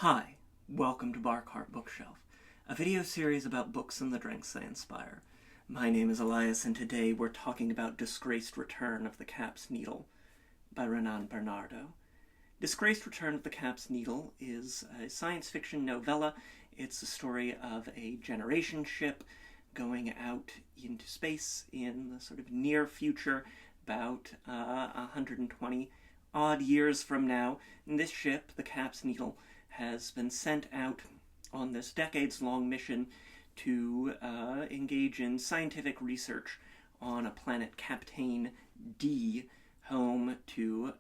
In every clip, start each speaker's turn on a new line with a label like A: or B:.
A: Hi, welcome to Barcart Bookshelf, a video series about books and the drinks they inspire. My name is Elias, and today we're talking about Disgraced Return of the KAP'S Needle by Renan Bernardo. Disgraced Return of the KAP'S Needle is a science fiction novella. It's a story of a generation ship going out into space in the sort of near future, about 120 odd years from now. And this ship, the KAP'S Needle, has been sent out on this decades-long mission to engage in scientific research on a planet Captain D, home to,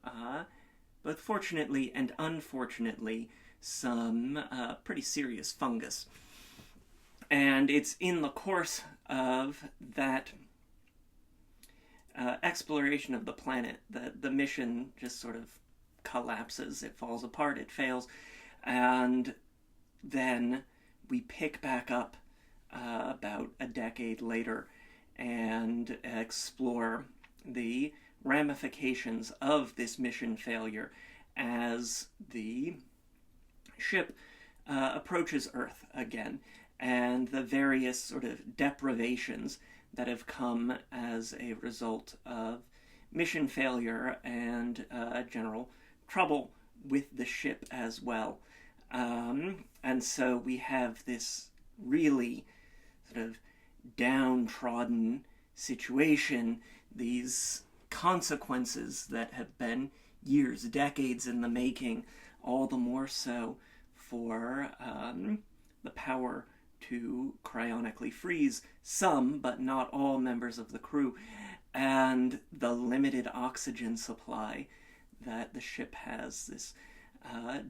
A: both fortunately and unfortunately, some pretty serious fungus. And it's in the course of that exploration of the planet that the mission just sort of collapses. It falls apart, it fails. And then we pick back up about a decade later and explore the ramifications of this mission failure as the ship approaches Earth again, and the various sort of deprivations that have come as a result of mission failure and general trouble with the ship as well. And so we have this really sort of downtrodden situation, these consequences that have been years, decades in the making, all the more so for the power to cryonically freeze some, but not all, members of the crew, and the limited oxygen supply that the ship has, this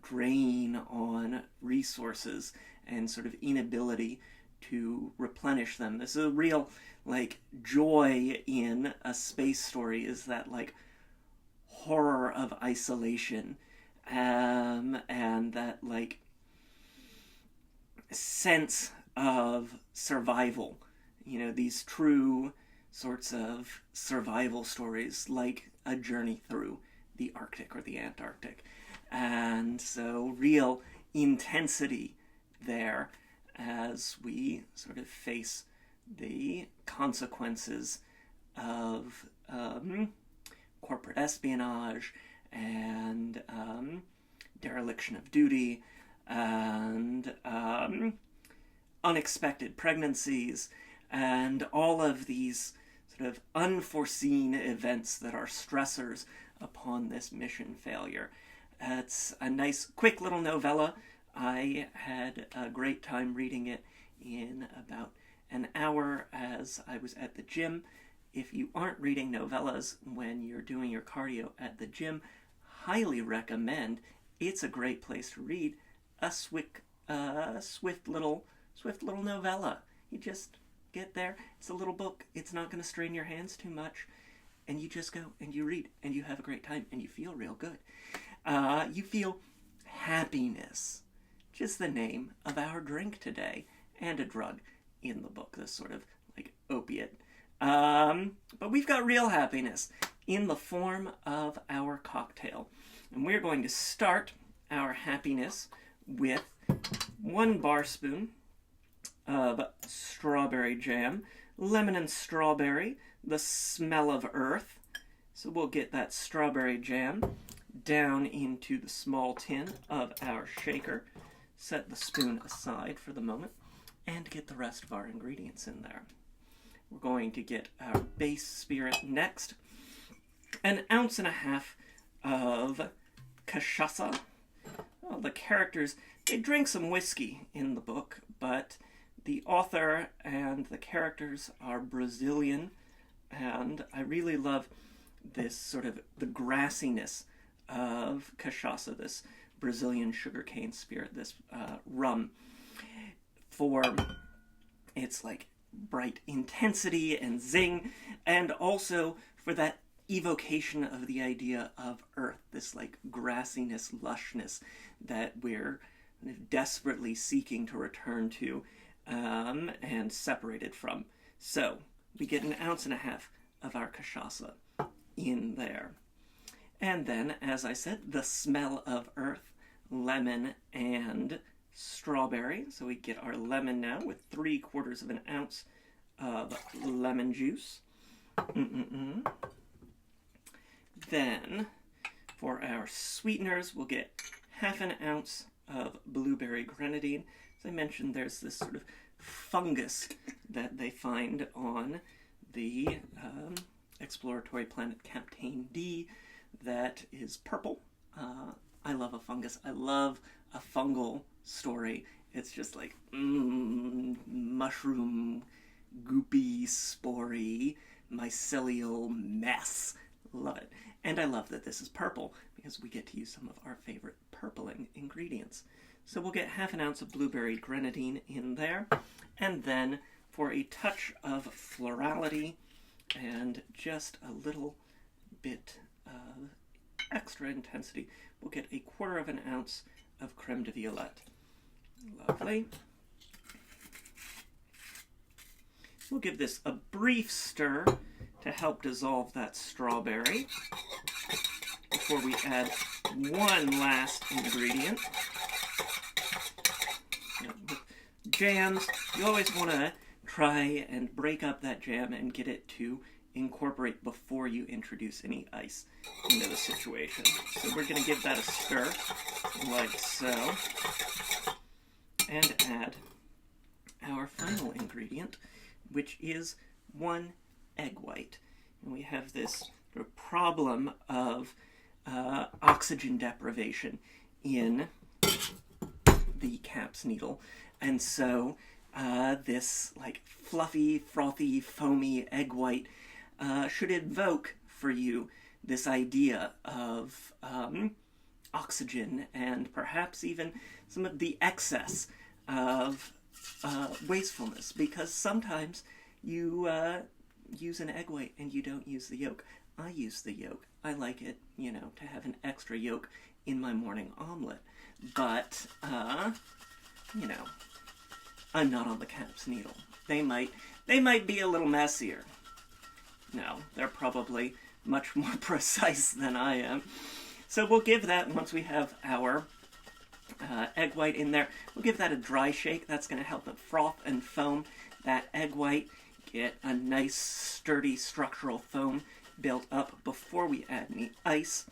A: drain on resources and sort of inability to replenish them. This is a real, joy in a space story, is that, horror of isolation, and that, sense of survival. You know, these true sorts of survival stories, like A Journey Through the Arctic or the Antarctic. And so real intensity there as we sort of face the consequences of corporate espionage and dereliction of duty and unexpected pregnancies and all of these sort of unforeseen events that are stressors upon this mission failure. It's a nice, quick little novella. I had a great time reading it in about an hour as I was at the gym. If you aren't reading novellas when you're doing your cardio at the gym, highly recommend. It's a great place to read a swift little novella. You just get there. It's a little book. It's not going to strain your hands too much. And you just go and you read and you have a great time and you feel real good. You feel happiness. Just the name of our drink today, and a drug in the book, this sort of opiate. But we've got real happiness in the form of our cocktail. And we're going to start our happiness with 1 bar spoon of strawberry jam, lemon and strawberry, the smell of earth. So we'll get that strawberry jam down into the small tin of our shaker, set the spoon aside for the moment, and get the rest of our ingredients in there. We're going to get our base spirit next, 1.5 ounces of cachaça. Well, the characters, they drink some whiskey in the book, but the author and the characters are Brazilian, and I really love this sort of the grassiness of cachaça, this Brazilian sugarcane spirit, this rum, for its bright intensity and zing, and also for that evocation of the idea of earth, this grassiness, lushness that we're desperately seeking to return to and separated from. So we get 1.5 ounces of our cachaça in there. And then, as I said, the smell of earth, lemon and strawberry. So we get our lemon now with 3/4 of an ounce of lemon juice. Then for our sweeteners, we'll get 1/2 ounce of blueberry grenadine. As I mentioned, there's this sort of fungus that they find on the exploratory planet Captain D that is purple. I love a fungus. I love a fungal story. It's just like mushroom, goopy, spory, mycelial mess. Love it. And I love that this is purple because we get to use some of our favorite purpling ingredients. So we'll get 1/2 ounce of blueberry grenadine in there. And then for a touch of florality and just a little bit of extra intensity, we'll get 1/4 of an ounce of creme de violette. Lovely. We'll give this a brief stir to help dissolve that strawberry before we add one last ingredient. With jams, you always want to try and break up that jam and get it to incorporate before you introduce any ice into the situation. So we're going to give that a stir, like so, and add our final ingredient, which is 1 egg white. And we have this sort of problem of oxygen deprivation in the KAP'S needle, and so this like fluffy, frothy, foamy egg white should evoke for you this idea of oxygen and perhaps even some of the excess of wastefulness, because sometimes you use an egg white and you don't use the yolk. I use the yolk. I like it, to have an extra yolk in my morning omelet. But, I'm not on the KAP'S needle. They might be a little messier. No, they're probably much more precise than I am. So we'll give that, once we have our egg white in there, we'll give that a dry shake. That's going to help it froth and foam that egg white, get a nice sturdy structural foam built up before we add any ice.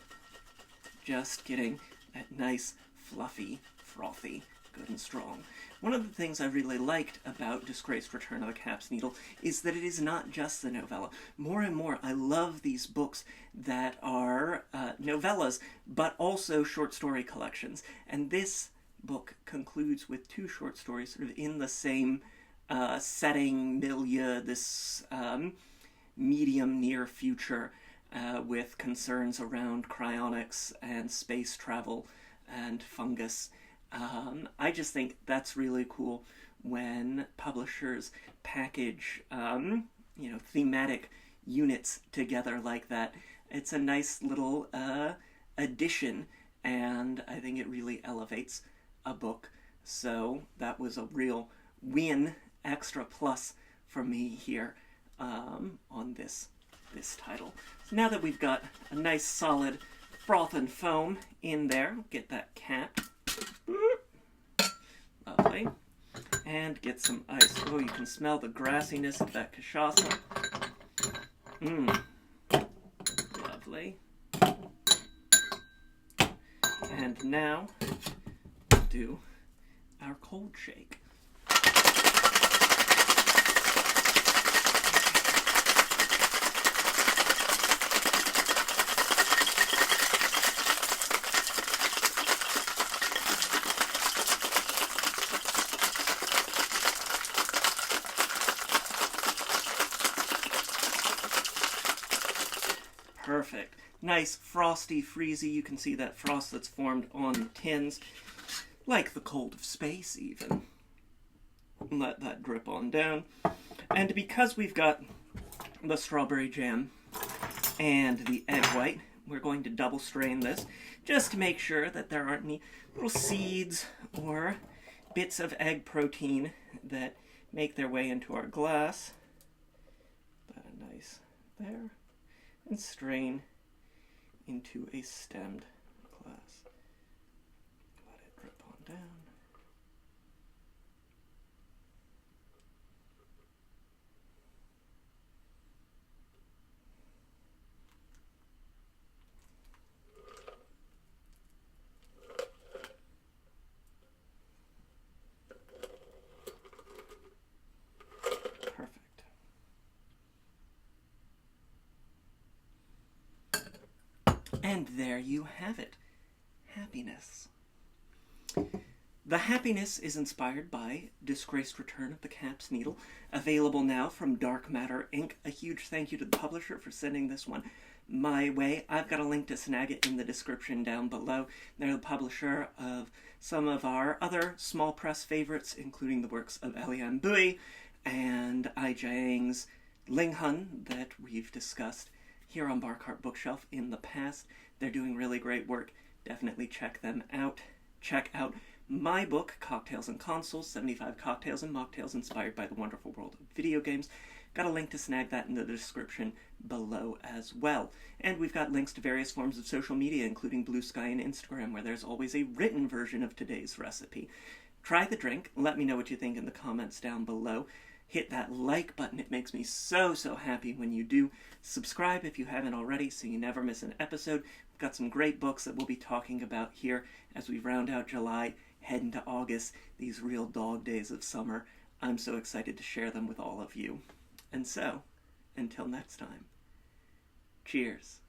A: Just getting that nice, fluffy, frothy, good and strong. One of the things I really liked about Disgraced Return of the KAP'S Needle is that it is not just the novella. More and more, I love these books that are novellas, but also short story collections. And this book concludes with 2 short stories sort of in the same setting, milieu, this medium near future with concerns around cryonics and space travel and fungus. I just think that's really cool when publishers package, thematic units together like that. It's a nice little addition, and I think it really elevates a book. So that was a real win, extra plus for me here on this title. So now that we've got a nice solid froth and foam in there, get that capped. Lovely. And get some ice. Oh, you can smell the grassiness of that cachaça. Lovely. And now, do our cold shake. Perfect. Nice frosty, freezy. You can see that frost that's formed on tins, like the cold of space even. Let that drip on down. And because we've got the strawberry jam and the egg white, we're going to double strain this just to make sure that there aren't any little seeds or bits of egg protein that make their way into our glass. Nice there. And strain into a stemmed glass. down. Perfect. And there you have it. Happiness. The happiness is inspired by Disgraced Return of the KAP'S Needle, available now from Dark Matter Inc. A huge thank you to the publisher for sending this one my way. I've got a link to snag it in the description down below. They're the publisher of some of our other small press favorites, including the works of Eliane Bui and Ai Jiang's Ling Hun that we've discussed here on Barcart Bookshelf in the past. They're doing really great work. Definitely check them out. Check out my book, Cocktails and Consoles, 75 Cocktails and Mocktails Inspired by the Wonderful World of Video Games. Got a link to snag that in the description below as well. And we've got links to various forms of social media, including Blue Sky and Instagram, where there's always a written version of today's recipe. Try the drink. Let me know what you think in the comments down below. Hit that like button. It makes me so happy when you do. Subscribe if you haven't already so you never miss an episode. We've got some great books that we'll be talking about here as we round out July, head into August, these real dog days of summer. I'm so excited to share them with all of you. And so, until next time, cheers.